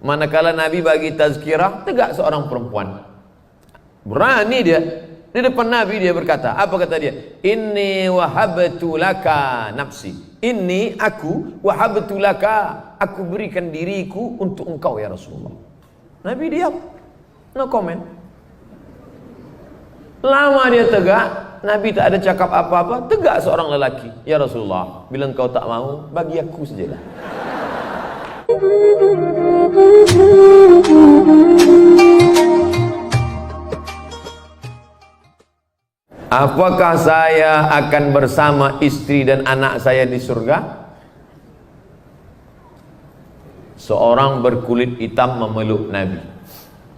Manakala Nabi bagi tazkirah, tegak seorang perempuan. Berani dia. Di depan Nabi dia berkata, apa kata dia? Inni wahabtu laka nafsi. Inni aku wahabtu laka. Aku berikan diriku untuk engkau ya Rasulullah. Nabi diam. No comment. Lama dia tegak. Nabi tak ada cakap apa-apa. Tegak seorang lelaki. Ya Rasulullah, bila engkau tak mau, bagi aku sajalah. Apakah saya akan bersama istri dan anak saya di surga? Seorang berkulit hitam memeluk Nabi.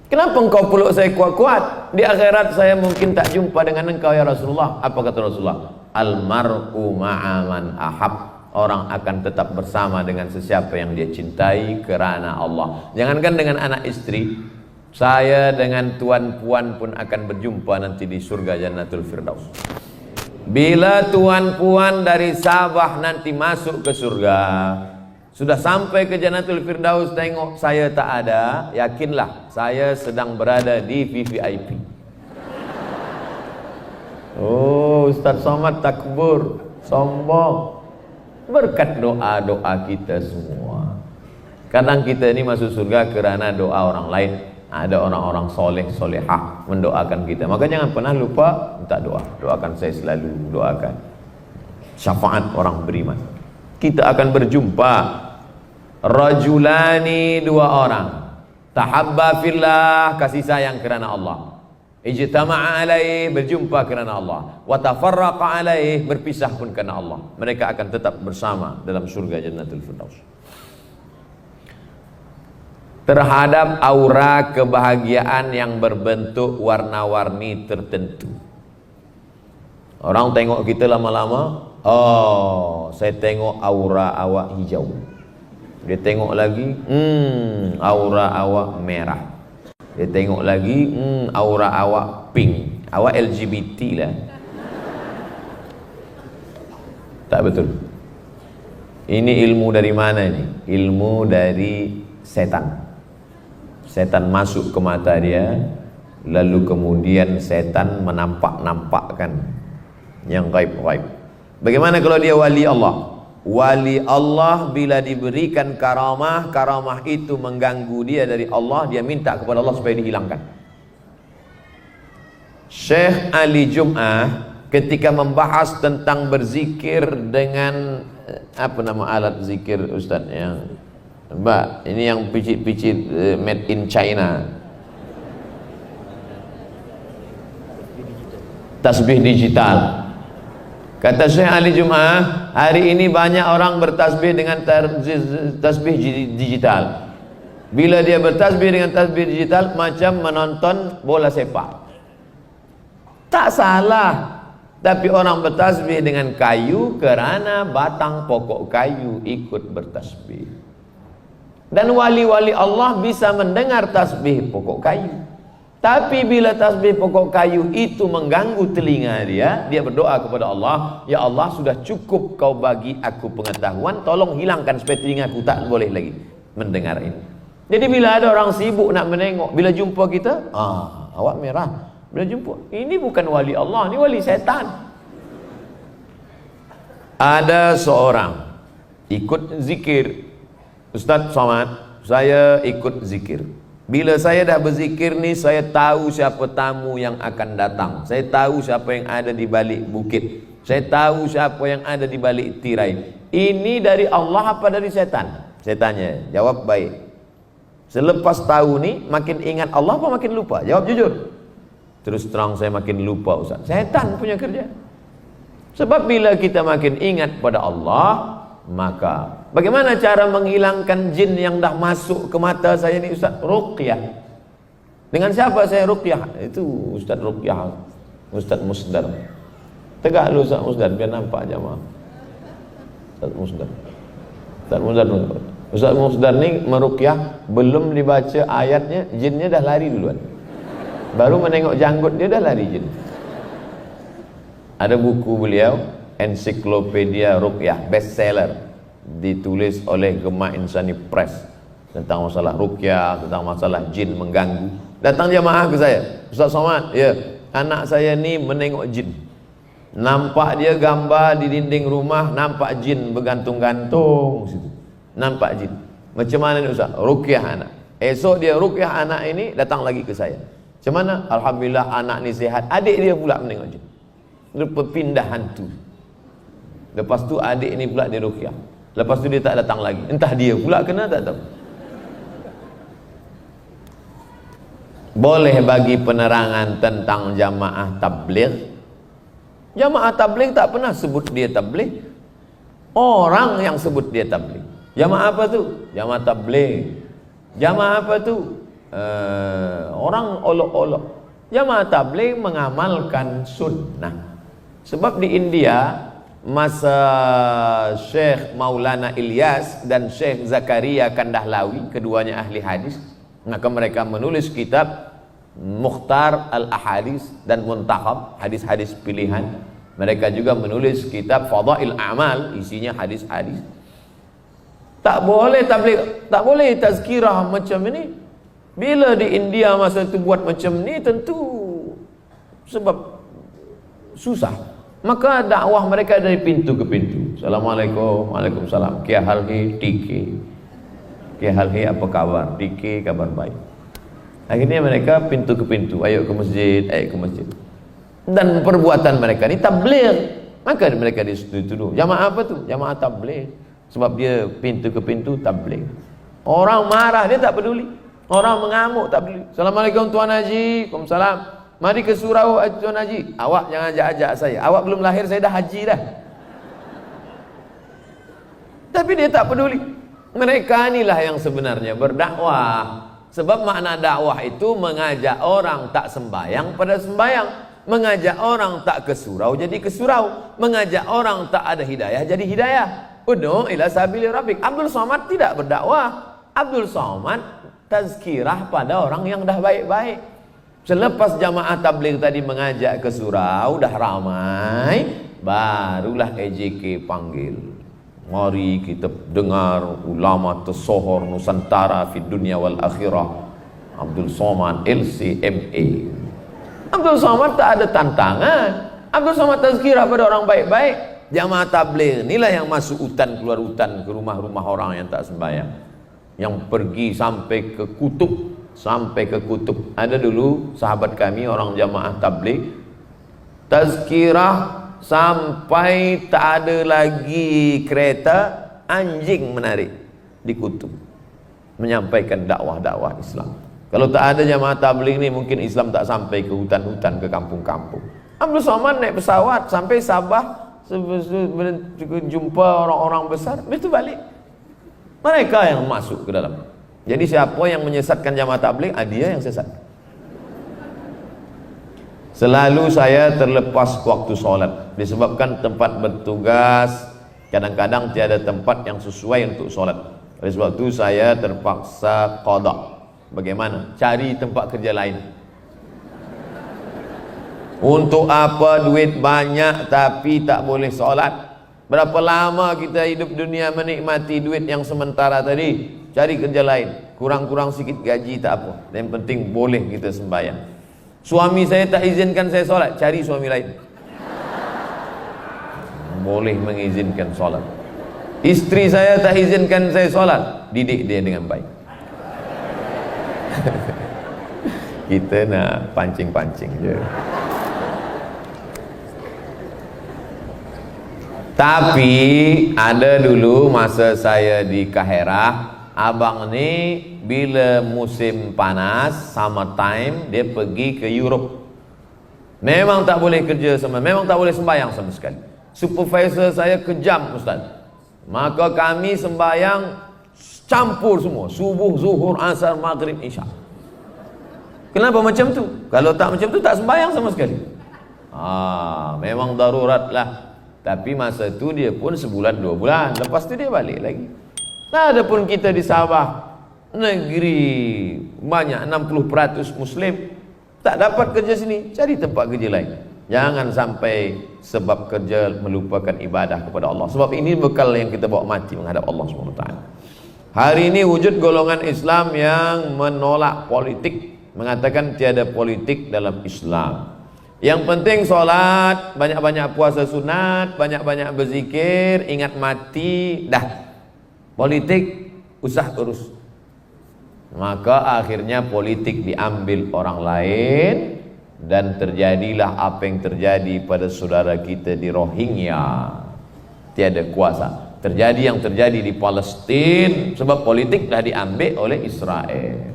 Kenapa engkau peluk saya kuat-kuat? Di akhirat saya mungkin tak jumpa dengan engkau ya Rasulullah. Apa kata Rasulullah? Almar'u ma'aman ahab. Orang akan tetap bersama dengan sesiapa yang dia cintai kerana Allah. Jangankan dengan anak istri, saya dengan tuan puan pun akan berjumpa nanti di surga Jannatul Firdaus. Bila tuan puan dari Sabah nanti masuk ke surga, sudah sampai ke Jannatul Firdaus, tengok saya tak ada, yakinlah saya sedang berada di VVIP. Oh, Ustaz Somad takbur, sombong. Berkat doa-doa kita semua. Kadang kita ini masuk surga kerana doa orang lain. Ada orang-orang soleh, solehah mendoakan kita. Maka jangan pernah lupa minta doa. Doakan saya selalu, doakan. Syafaat orang beriman. Kita akan berjumpa rajulani, dua orang. Tahabba fillah, kasih sayang kerana Allah. Ijtama'a alaih, berjumpa kerana Allah. Wa tafarraqa alaih, berpisah pun kerana Allah. Mereka akan tetap bersama dalam surga Jannatul Firdaus. Terhadap aura kebahagiaan yang berbentuk warna-warni tertentu. Orang tengok kita lama-lama, oh, saya tengok aura awak hijau. Dia tengok lagi, aura awak merah. Dia tengok lagi, aura awak pink. Awak LGBT lah. Tak betul. Ini ilmu dari mana ini? Ilmu dari setan. Setan masuk ke mata dia, lalu kemudian setan menampak-nampakkan yang gaib-gaib. Bagaimana kalau dia wali Allah? Wali Allah bila diberikan karamah, karamah itu mengganggu dia dari Allah, dia minta kepada Allah supaya dihilangkan. Syekh Ali Jum'ah ketika membahas tentang berzikir dengan apa nama alat zikir Ustaz yang Mbak, ini yang picit-picit made in China. Tasbih digital. Kata Syekh Ali Jum'ah, hari ini banyak orang bertasbih dengan tasbih digital. Bila dia bertasbih dengan tasbih digital, macam menonton bola sepak. Tak salah. Tapi orang bertasbih dengan kayu kerana batang pokok kayu ikut bertasbih. Dan wali-wali Allah bisa mendengar tasbih pokok kayu. Tapi bila tasbih pokok kayu itu mengganggu telinga dia, dia berdoa kepada Allah, ya Allah, sudah cukup kau bagi aku pengetahuan, tolong hilangkan supaya telingaku tak boleh lagi mendengar ini. Jadi bila ada orang sibuk nak menengok, bila jumpa kita, awak merah. Bila jumpa, ini bukan wali Allah, ini wali setan. Ada seorang ikut zikir. Ustaz Somad, saya ikut zikir. Bila saya dah berzikir ni, saya tahu siapa tamu yang akan datang. Saya tahu siapa yang ada di balik bukit. Saya tahu siapa yang ada di balik tirai. Ini dari Allah apa dari setan? Saya tanya, jawab baik. Selepas tahu ni, makin ingat Allah apa makin lupa? Jawab jujur. Terus terang saya makin lupa Ustaz. Setan punya kerja. Sebab bila kita makin ingat pada Allah, maka bagaimana cara menghilangkan jin yang dah masuk ke mata saya ni Ustaz? Ruqyah. Dengan siapa saya ruqyah? Itu Ustaz ruqyah, Ustaz Musdar. Tegak dulu Ustaz Musdar biar nampak jamaah. Ustaz Musdar. Ustaz Musdar. Ustaz Musdar ni meruqyah, belum dibaca ayatnya jinnya dah lari duluan. Baru menengok janggut dia dah lari jin. Ada buku beliau, Ensiklopedia Ruqyah, bestseller, ditulis oleh Gemah Insani Press. tentang masalah ruqyah, tentang masalah jin mengganggu. Datang jamaah ke saya, Ustaz Somad, ya, anak saya ni menengok jin. Nampak dia gambar di dinding rumah, nampak jin bergantung-gantung situ. Nampak jin. Macam mana ni Ustaz? Ruqyah anak. Esok dia ruqyah anak ini, datang lagi ke saya. Macam mana? Alhamdulillah anak ni sihat. Adik dia pula menengok jin. Dia berpindah hantu. Lepas tu adik ni pula dia ruqyah. Lepas tu dia tak datang lagi. Entah dia pula kena tak tahu. Boleh bagi penerangan tentang jamaah tabligh? Jamaah tabligh tak pernah sebut dia tabligh. Orang yang sebut dia tabligh. Jamaah apa tu? Jamaah tabligh. Jamaah apa tu? Orang olok-olok. Jamaah tabligh mengamalkan sunnah. Sebab di India masa Syekh Maulana Ilyas dan Syekh Zakaria Kandahlawi, keduanya ahli hadis, maka mereka menulis kitab Mukhtar Al-Ahadis dan Muntakhab, hadis-hadis pilihan. Mereka juga menulis kitab Fadail A'mal, isinya hadis-hadis. Tak boleh tabligh, tak boleh tazkirah macam ini. Bila di India masa itu buat macam ni, tentu sebab susah. Maka dakwah mereka dari pintu ke pintu. Assalamualaikum, waalaikumsalam. Kia hal hi, tiki. Kia hal hi, apa kabar? Tiki, kabar baik. Akhirnya mereka pintu ke pintu, ayo ke masjid, ayo ke masjid. Dan perbuatan mereka ni tabligh. Maka mereka dituduh. Jamaah apa tu? Jamaah tabligh. Sebab dia pintu ke pintu tabligh. Orang marah dia tak peduli. Orang mengamuk tak peduli. Assalamualaikum Tuan Haji. Waalaikumsalam. Mari ke surau Tuan Haji. Awak jangan ajak-ajak saya. Awak belum lahir saya dah haji dah. Tapi dia tak peduli. Mereka inilah yang sebenarnya berdakwah. Sebab makna dakwah itu mengajak orang tak sembayang pada sembayang, mengajak orang tak ke surau jadi ke surau, mengajak orang tak ada hidayah jadi hidayah. Ud'u ila sabili rabbik. Abdul Somad tidak berdakwah. Abdul Somad tazkirah pada orang yang dah baik-baik. Selepas jamaah tabligh tadi mengajak ke surau, dah ramai, barulah EJK panggil. Mari kita dengar ulama tersohor Nusantara fi dunia wal akhirah, Abdul Somad LCMA. Abdul Somad tak ada tantangan. Abdul Somad tazkirah pada orang baik-baik. Jamaah tabligh inilah yang masuk hutan keluar hutan ke rumah-rumah orang yang tak sembahyang, yang pergi sampai ke kutub. Sampai ke kutub. Ada dulu sahabat kami orang jamaah tabligh tazkirah sampai tak ada lagi kereta, anjing menarik di kutub menyampaikan dakwah-dakwah Islam. Kalau tak ada jamaah tabligh ni, mungkin Islam tak sampai ke hutan-hutan, ke kampung-kampung. Abdul Somad naik pesawat sampai Sabah, jumpa orang-orang besar, habis itu balik. Mereka yang masuk ke dalam. Jadi siapa yang menyesatkan jamaah tabligh, dia yang sesat. Selalu saya terlepas waktu solat, disebabkan tempat bertugas kadang-kadang tiada tempat yang sesuai untuk solat. Oleh sebab itu saya terpaksa qada. Bagaimana? Cari tempat kerja lain. Untuk apa duit banyak tapi tak boleh solat? Berapa lama kita hidup dunia menikmati duit yang sementara tadi? Cari kerja lain. Kurang-kurang sikit gaji tak apa. Yang penting boleh kita sembahyang. Suami saya tak izinkan saya solat, cari suami lain. Boleh mengizinkan solat. Isteri saya tak izinkan saya solat, didik dia dengan baik. Kita nak pancing-pancing je. Tapi ada dulu masa saya di Kaherah, abang ni bila musim panas, summertime, dia pergi ke Europe. Memang tak boleh kerja sama, memang tak boleh sembahyang sama sekali. Supervisor saya kejam, Ustaz. Maka kami sembahyang campur semua, subuh, zuhur, asar, maghrib, isya. Kenapa macam tu? Kalau tak macam tu tak sembahyang sama sekali. Memang darurat lah. Tapi masa tu dia pun sebulan 2 bulan, lepas tu dia balik lagi. Nah, adapun kita di Sabah, negeri banyak 60% Muslim, tak dapat kerja sini, cari tempat kerja lain. Jangan sampai sebab kerja melupakan ibadah kepada Allah. Sebab ini bekal yang kita bawa mati menghadap Allah SWT. Hari ini wujud golongan Islam yang menolak politik, mengatakan tiada politik dalam Islam. Yang penting sholat, banyak-banyak puasa sunat, banyak-banyak berzikir, ingat mati, dah. Politik usah urus. Maka akhirnya politik diambil orang lain, dan terjadilah apa yang terjadi pada saudara kita di Rohingya. Tiada kuasa. Terjadi yang terjadi di Palestina sebab politik dah diambil oleh Israel.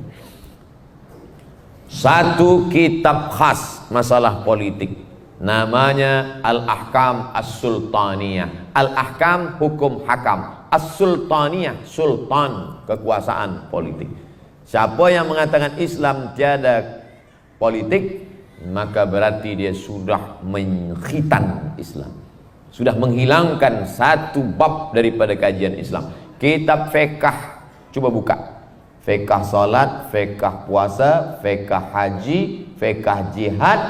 Satu kitab khas masalah politik, namanya Al-Ahkam As-Sultaniyah. Al-Ahkam hukum hakam, As-Sultaniyah sultan, kekuasaan politik. Siapa yang mengatakan Islam tiada politik, maka berarti dia sudah mengkhitan Islam, sudah menghilangkan satu bab daripada kajian Islam. Kitab fiqh, coba buka. Fiqh salat, fiqh puasa, fiqh haji, fiqh jihad,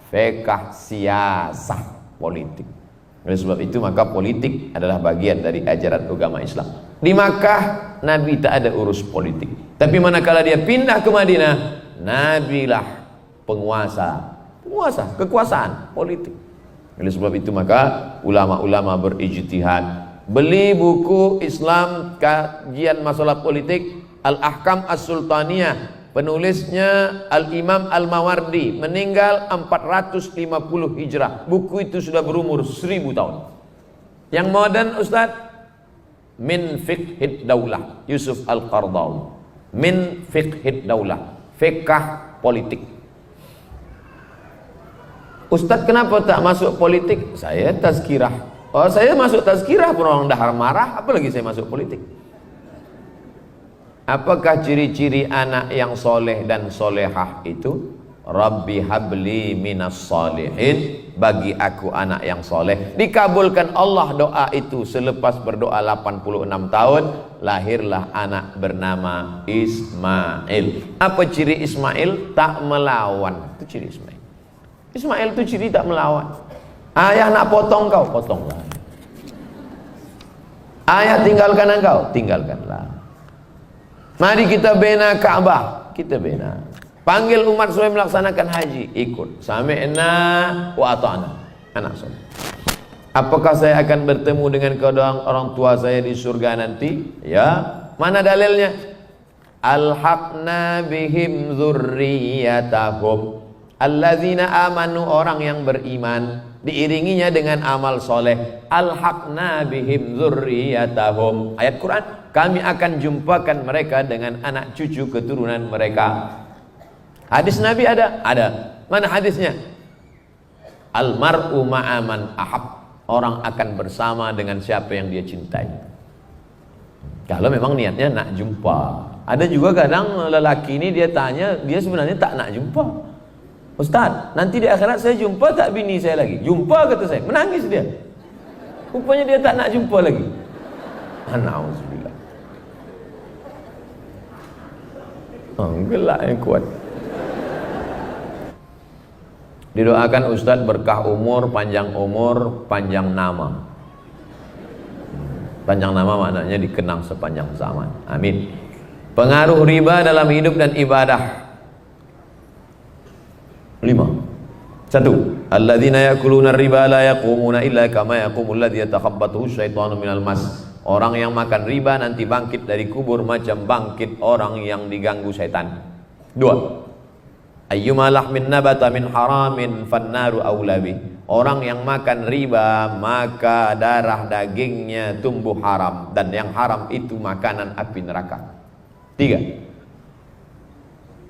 fiqh siasah politik. Oleh sebab itu maka politik adalah bagian dari ajaran agama Islam. Di Makkah Nabi tak ada urus politik. Tapi manakala dia pindah ke Madinah, Nabi lah penguasa, kekuasaan politik. Oleh sebab itu maka ulama-ulama berijtihad. Beli buku Islam kajian masalah politik, Al-Ahkam As-Sultaniyah. Penulisnya Al-Imam Al-Mawardi, meninggal 450 Hijrah. Buku itu sudah berumur 1000 tahun. Yang modern Ustaz, Min Fiqhid Daulah, Yusuf Al-Qardawi. Min Fiqhid Daulah, fiqh politik. Ustaz kenapa tak masuk politik? Saya tazkirah. Oh, saya masuk tazkirah pun orang dah marah, apalagi saya masuk politik. Apakah ciri-ciri anak yang soleh dan solehah itu? Rabbi habli minas solihin, bagi aku anak yang soleh. Dikabulkan Allah doa itu. Selepas berdoa 86 tahun, lahirlah anak bernama Ismail. Apa ciri Ismail? Tak melawan. Itu ciri Ismail. Ismail itu ciri tak melawan. Ayah nak potong kau, potonglah. Ayah tinggalkan engkau, tinggalkanlah. Mari kita bina Ka'bah, kita bina. Panggil umat supaya melaksanakan haji, ikut. Sami'na wa ata'na. Anak soleh. Apakah saya akan bertemu dengan kedua orang tua saya di surga nanti? Ya. Mana dalilnya? Alhaqna bihim dzurriyyatahum alladzina amanu, orang yang beriman diiringinya dengan amal soleh. Alhaqna bihim dzurriyyatahum, ayat Quran. Kami akan jumpakan mereka dengan anak cucu keturunan mereka. Hadis Nabi ada? Ada. Mana hadisnya? Almar'u ma'aman ahab, orang akan bersama dengan siapa yang dia cintai. Kalau memang niatnya nak jumpa. Ada juga kadang lelaki ini dia tanya, dia sebenarnya tak nak jumpa. Ustaz, nanti di akhirat saya jumpa tak bini saya lagi? Jumpa kata saya, menangis dia. Rupanya dia tak nak jumpa lagi. Nauzubillah. Gelak yang kuat. Didoakan Ustaz berkah umur, panjang nama. Panjang nama maknanya dikenang sepanjang zaman. Amin. Pengaruh riba dalam hidup dan ibadah. 5. 1. Alladzina yakuluna riba la yaqumuna illa kama yaqumul ladzi yatakhabbathu syaitanu minal mas. Orang yang makan riba nanti bangkit dari kubur macam bangkit orang yang diganggu syaitan. 2. Ayyuma lahmin nabata min haramin fannaru aulabi. Orang yang makan riba maka darah dagingnya tumbuh haram, dan yang haram itu makanan api neraka. 3.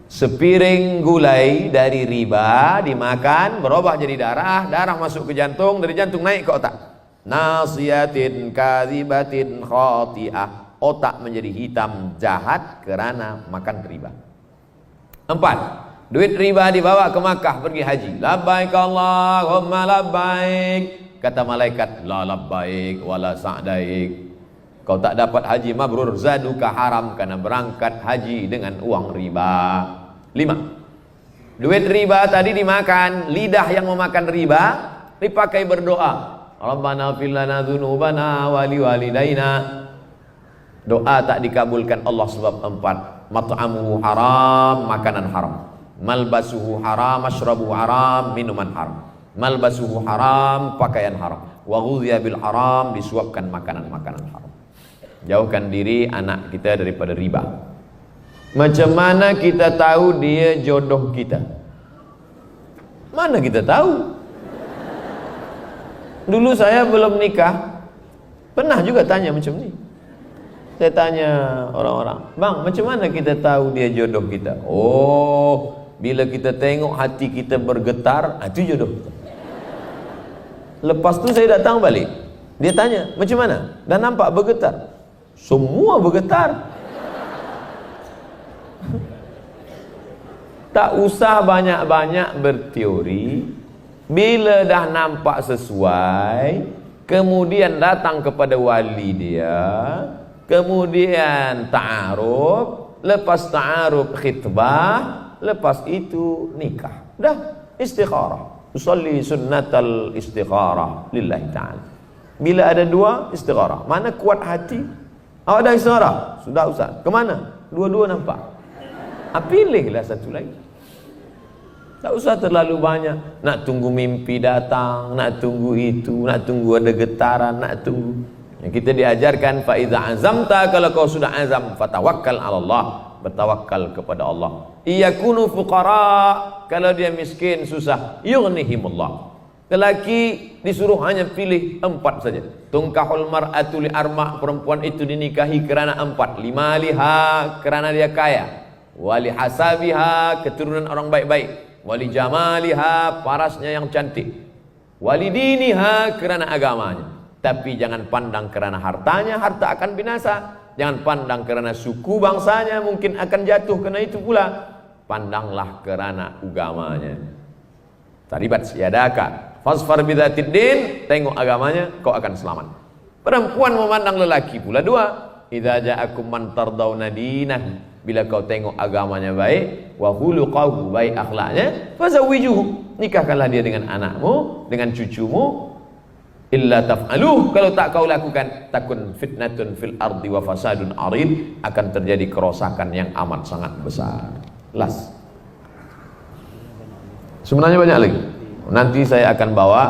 Sepiring gulai dari riba dimakan berubah jadi darah, darah masuk ke jantung, dari jantung naik ke otak. Nasiyatin kadhibatin khati'ah, otak menjadi hitam jahat kerana makan riba. 4. Duit riba dibawa ke Makkah pergi haji. Labbaik Allahumma labbaik. Kata malaikat, la labbaik wala sa'daik. Kau tak dapat haji mabrur, zaduka haram, karena berangkat haji dengan uang riba. 5. Duit riba tadi dimakan, lidah yang memakan riba dipakai berdoa. Rabbana fil lana dzunubana wa liwalidayna. Doa tak dikabulkan Allah sebab 4. Mat'amuhu haram, makanan haram. Malbasuhu haram, mashrabuhu haram, minuman haram. Malbasuhu haram, pakaian haram. Wa ghudhiya bil haram, disuapkan makanan-makanan haram. Jauhkan diri anak kita daripada riba. Macam mana kita tahu dia jodoh kita? Mana kita tahu? Dulu saya belum nikah, pernah juga tanya macam ni. Saya tanya orang-orang, bang, macam mana kita tahu dia jodoh kita? Oh, bila kita tengok hati kita bergetar, itu jodoh kita. Lepas tu saya datang balik, dia tanya, macam mana? Dah nampak bergetar? Semua bergetar. Tak usah banyak-banyak berteori. Bila dah nampak sesuai, kemudian datang kepada wali dia, kemudian ta'aruf, lepas ta'aruf khitbah, lepas itu nikah. Dah istikharah. Usalli sunnatal istikharah lillahi ta'ala. Bila ada 2, istikharah. Mana kuat hati? Oh, ada istikharah? Sudah Ustaz. Kemana? Dua-dua nampak. Pilihlah satu lagi. Tak usah terlalu banyak. Nak tunggu mimpi datang, nak tunggu itu, nak tunggu ada getaran, nak tunggu. Yang kita diajarkan, fa idza azamta, kalau kau sudah azam, fatawakkal 'ala Allah, bertawakal kepada Allah. Iyakunu fuqara, kalau dia miskin susah, yughnihimullah. Lelaki disuruh hanya pilih 4 saja. Tungkahul mar'atu li arma', perempuan itu dinikahi kerana 4. Limaliha, kerana dia kaya. Wali hasabiha, keturunan orang baik-baik. Wali jamaliha, parasnya yang cantik. Wali diniha, kerana agamanya. Tapi jangan pandang kerana hartanya, harta akan binasa. Jangan pandang kerana suku bangsanya, mungkin akan jatuh kerana itu pula. Pandanglah kerana agamanya. Taribat siyadaka fasfar bidzatid din, tengok agamanya, kau akan selamat. Perempuan memandang lelaki pula 2. Idza ja'akum man tardawna dinahu, bila kau tengok agamanya baik, wa khuluquhu, baik akhlaknya, fazawwijuhu, nikahkanlah dia dengan anakmu, dengan cucumu. Illa taf'aluh, kalau tak kau lakukan, takun fitnatun fil ardi wa fasadun arid, akan terjadi kerosakan yang amat sangat besar. Last. Sebenarnya banyak lagi. Nanti saya akan bawa,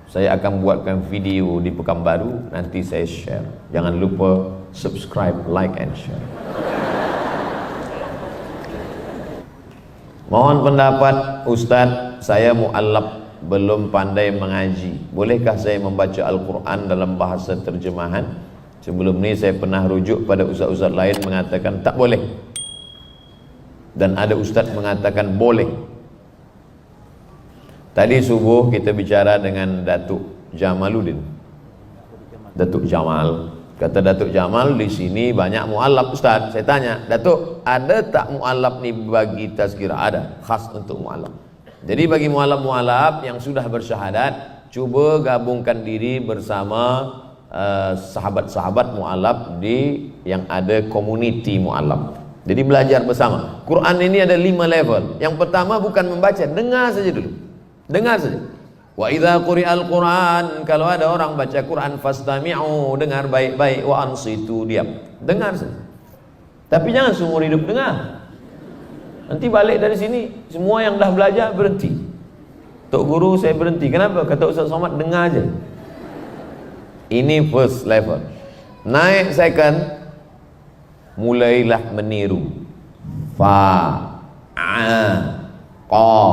saya akan buatkan video di Pekanbaru, nanti saya share. Jangan lupa subscribe, like and share. Mohon pendapat Ustaz, saya mu'allaf, belum pandai mengaji. Bolehkah saya membaca Al-Quran dalam bahasa terjemahan? Sebelum ni saya pernah rujuk pada ustaz-ustaz lain mengatakan tak boleh. Dan ada ustaz mengatakan boleh. Tadi subuh kita bicara dengan Datuk Jamaluddin. Datuk Jamal. Kata Datuk Jamal, di sini banyak mu'allaf Ustaz. Saya tanya, Datuk, ada tak mu'allaf ni bagi tazkirah? Ada, khas untuk mu'allaf. Jadi bagi mu'allaf-mu'allaf yang sudah bersyahadat, cuba gabungkan diri bersama sahabat-sahabat mu'allaf di yang ada community mu'allaf. Jadi belajar bersama. Quran ini ada 5 level. Yang pertama bukan membaca, dengar saja dulu. Dengar saja. Wa idza quri'al Quran, kalau ada orang baca Quran, fastami'u, dengar baik-baik, wa ansitu, diam. Dengar saja. Tapi jangan seumur hidup dengar. Nanti balik dari sini, semua yang dah belajar berhenti. Tok guru saya berhenti. Kenapa? Kata Ustaz Somad, dengar aja. Ini first level. Naik second, mulailah meniru. Fa, a, qa,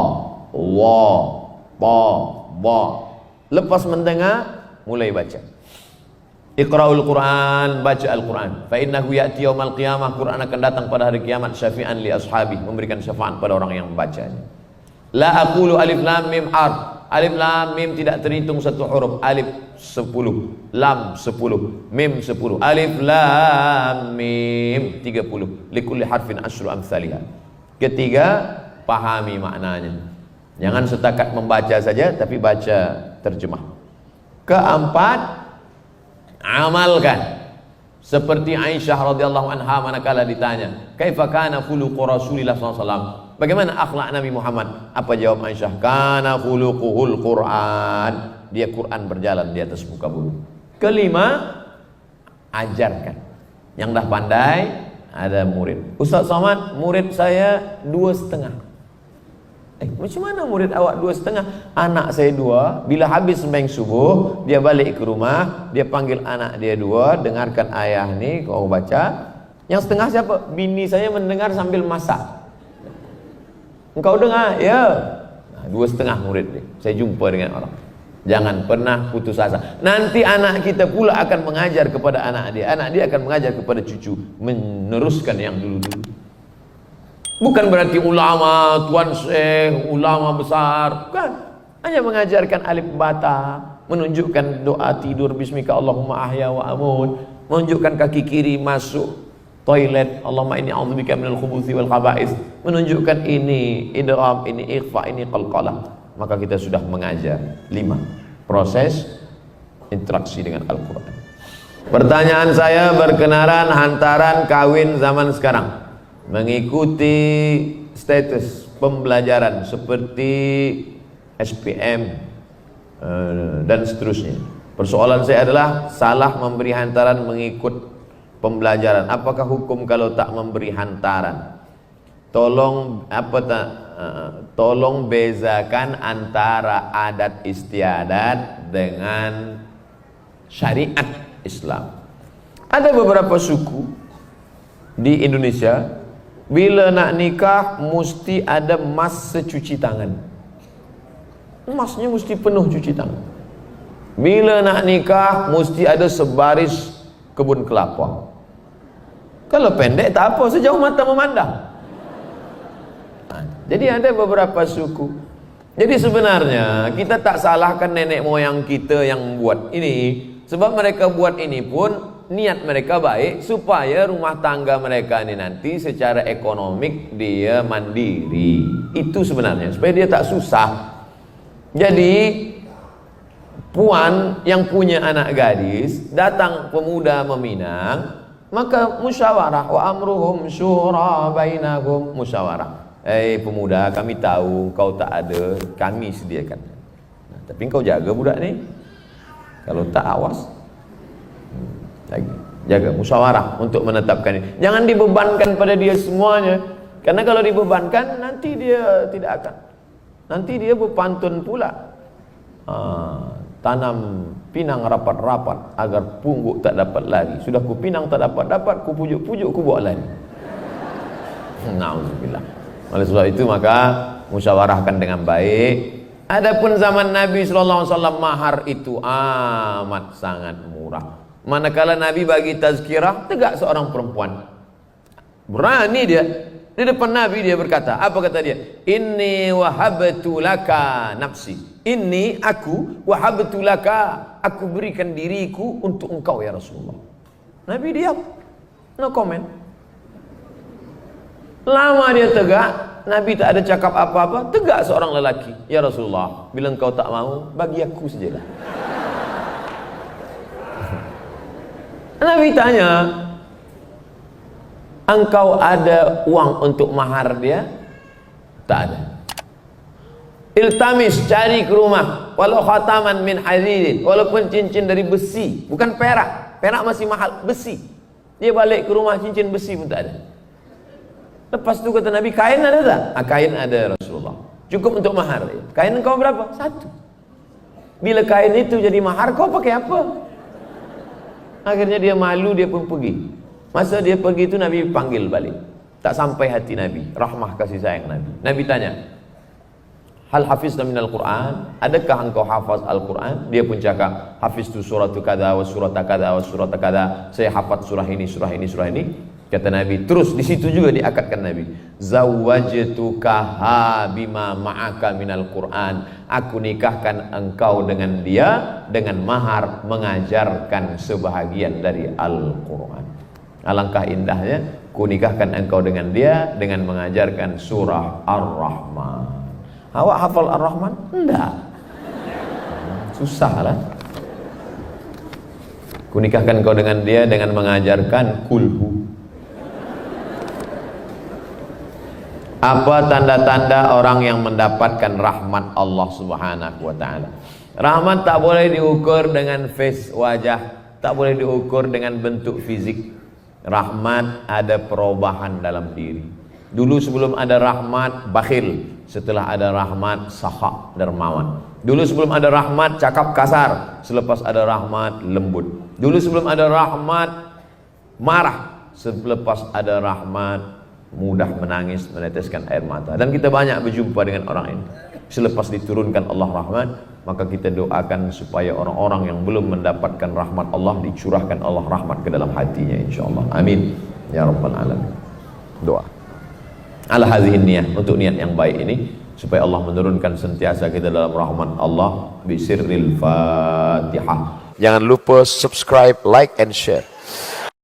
wa, ba, ba. Lepas mendengar, mulai baca. Iqra'ul Quran, baca Al-Quran. Fa innahu ya'ti yaumal qiyamah, Quran akan datang pada hari kiamat syafi'an li ashabi, memberikan syafaat pada orang yang membacanya. La aqulu alif lam mim harf. Alif lam mim tidak terhitung satu huruf. Alif 10, lam 10, mim 10. Alif lam mim 30. Likulli harfin asyru amsalihah. Ketiga, pahami maknanya. Jangan setakat membaca saja, tapi baca terjemah. Keempat, amalkan. Seperti Aisyah radhiyallahu anha manakala ditanya, "Kaifa kana khuluqu Rasulillah sallallahu alaihi wasallam?" Bagaimana akhlak Nabi Muhammad? Apa jawab Aisyah? Kana khuluquhul Quran. Dia Quran berjalan di atas muka bumi. Kelima, ajarkan. Yang dah pandai ada murid. Ustaz Somad, murid saya 2,5. Macam mana murid awak 2,5? Anak saya 2. Bila habis sembahyang subuh, dia balik ke rumah, dia panggil anak dia 2, dengarkan ayah ni kau baca. Yang setengah siapa? Bini saya mendengar sambil masak. Engkau dengar? Ya. 2,5 murid dia. Saya jumpa dengan orang. Jangan pernah putus asa. Nanti anak kita pula akan mengajar kepada anak dia. Anak dia akan mengajar kepada cucu, meneruskan yang dulu-dulu. Bukan berarti ulama, tuan syekh, ulama besar, bukan. Hanya mengajarkan alif bata, menunjukkan doa tidur bismika Allahumma ahya wa amut, menunjukkan kaki kiri masuk toilet, Allahumma inni a'udzubika minal khubuthi wal khaba'is, menunjukkan ini idgham, ini ikhfa, ini qalqalah. Maka kita sudah mengajar 5 proses interaksi dengan Al-Quran. Pertanyaan saya berkenaan hantaran kawin zaman sekarang, mengikuti status pembelajaran seperti SPM dan seterusnya. Persoalan saya adalah salah memberi hantaran mengikut pembelajaran. Apakah hukum kalau tak memberi hantaran? Tolong bezakan antara adat istiadat dengan syariat Islam. Ada beberapa suku di Indonesia, bila nak nikah mesti ada mas secuci tangan. Masnya mesti penuh cuci tangan. Bila nak nikah mesti ada sebaris kebun kelapa. Kalau pendek tak apa, sejauh mata memandang. Jadi ada beberapa suku. Jadi sebenarnya kita tak salahkan nenek moyang kita yang buat ini, sebab mereka buat ini pun niat mereka baik supaya rumah tangga mereka ini nanti secara ekonomik dia mandiri. Itu sebenarnya supaya dia tak susah. Jadi puan yang punya anak gadis, datang pemuda meminang, maka musyawarah, wa amruhum syura bainahum, musyawarah. Pemuda, kami tahu kau tak ada, kami sediakan. Tapi kau jaga budak ni. Kalau tak, awas. Jaga musyawarah untuk menetapkan ini. Jangan dibebankan pada dia semuanya, karena kalau dibebankan nanti dia tidak akan. Nanti dia berpantun pula. Tanam pinang rapat-rapat agar pungguk tak dapat lari. Sudah ku pinang tak dapat, ku pujuk-pujuk ku bawa lari. Nauzubillah. Oleh sebab itu maka musyawarahkan dengan baik. Adapun zaman Nabi sallallahu alaihi wasallam, mahar itu amat sangat murah. Manakala Nabi bagi tazkirah, tegak seorang perempuan, berani dia di depan Nabi, dia berkata, apa kata dia? Inni wahabtu laka nafsi. Inni, aku, wahabtu laka, aku berikan diriku untuk engkau ya Rasulullah. Nabi diam, no comment. Lama dia tegak, Nabi tak ada cakap apa-apa. Tegak seorang lelaki, ya Rasulullah, bila engkau tak mau, bagi aku sajalah. Nabi tanya, engkau ada uang untuk mahar dia? Tak ada. Iltamis, cari ke rumah, walau khataman min hadirin, walaupun cincin dari besi, bukan perak. Perak masih mahal, besi. Dia balik ke rumah, cincin besi pun tak ada. Lepas tu kata Nabi, kain ada tak? Kain ada Rasulullah, cukup untuk mahar dia. Kain engkau berapa? 1. Bila kain itu jadi mahar, kau pakai apa? Akhirnya dia malu, dia pun pergi. Masa dia pergi itu Nabi panggil balik. Tak sampai hati Nabi, rahmah kasih sayang Nabi. Nabi tanya, hal hafizna minal Quran? Adakah engkau hafaz Al-Quran? Dia pun cakap, hafiz tu surah tu kada, wa surah kada, wa surah kada. Saya hafaz surah ini, surah ini, surah ini. Kata Nabi, terus di situ juga diakatkan Nabi, zawwajtukaha bima ma'aka minal Quran. Aku nikahkan engkau dengan dia dengan mahar mengajarkan sebahagian dari Al-Quran. Alangkah indahnya, ku nikahkan engkau dengan dia dengan mengajarkan surah Ar-Rahman. Awak hafal Ar-Rahman? Enggak. Susahlah. Ku nikahkan engkau dengan dia dengan mengajarkan kulhu. Apa tanda-tanda orang yang mendapatkan rahmat Allah Subhanahu wa ta'ala? Rahmat tak boleh diukur dengan face wajah, tak boleh diukur dengan bentuk fisik. Rahmat ada perubahan dalam diri. Dulu sebelum ada rahmat bakhil, setelah ada rahmat sahak dermawan. Dulu sebelum ada rahmat cakap kasar, selepas ada rahmat lembut. Dulu sebelum ada rahmat marah, selepas ada rahmat mudah menangis, meneteskan air mata. Dan kita banyak berjumpa dengan orang ini. Selepas diturunkan Allah rahmat, maka kita doakan supaya orang-orang yang belum mendapatkan rahmat Allah dicurahkan Allah rahmat ke dalam hatinya, insyaallah. Amin ya rabbal alamin. Doa ala hadhihi niyah, untuk niat yang baik ini, supaya Allah menurunkan sentiasa kita dalam rahmat Allah bisirril Fatihah. Jangan lupa subscribe, like and share.